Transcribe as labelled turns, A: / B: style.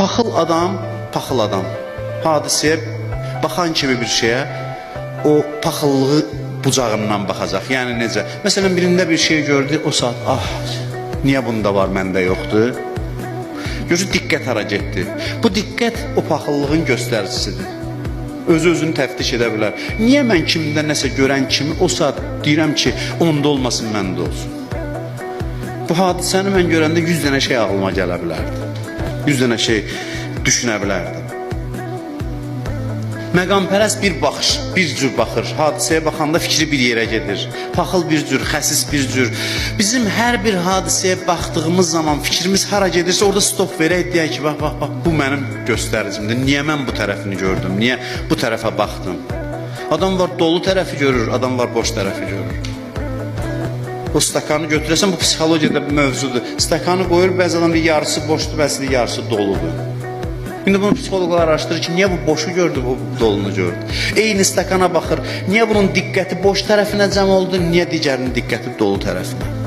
A: paxıl adam hadisəyə baxan kimi bir şeyə o paxıllığı bucağından baxacaq. Yəni necə? Məsələn, birində bir şey gördü, o saat, niyə bunda var, məndə yoxdur? Görür, diqqət hara getdi. Bu diqqət o paxıllığın göstəricisidir. Özünü təftiş edə bilər. Niyə mən kimdə nəsə görən kimi o saat deyirəm ki, onda olmasın, məndə olsun? Bu hadisəni mən görəndə 100 dənə şey ağlıma gələ bilərdi. 100 dənə şey düşünə bilərdim. Məqampərəst bir baxış, bir cür baxır. Hadisəyə baxanda fikri bir yerə gedir. Paxıl bir cür, xəsis bir cür. Bizim hər bir hadisəyə baxdığımız zaman fikrimiz hara gedirsə orada stop verək, deyək ki, bax, bu mənim göstəricimdir. Niyə mən bu tərəfini gördüm? Niyə bu tərəfə baxdım? Adam var dolu tərəfi görür, adam var boş tərəfi görür. O stakanı götürəsən, bu psixologiyada bir mövzudur. Stakanı qoyur, bəzi adam yarısı boşdur, bəzi yarısı doludur. İndi bunu psixologlar araşdırır ki, niyə bu boşu gördü, bu dolunu gördü? Eyni stakana baxır, niyə bunun diqqəti boş tərəfinə cəm oldu, niyə digərinin diqqəti dolu tərəfinə?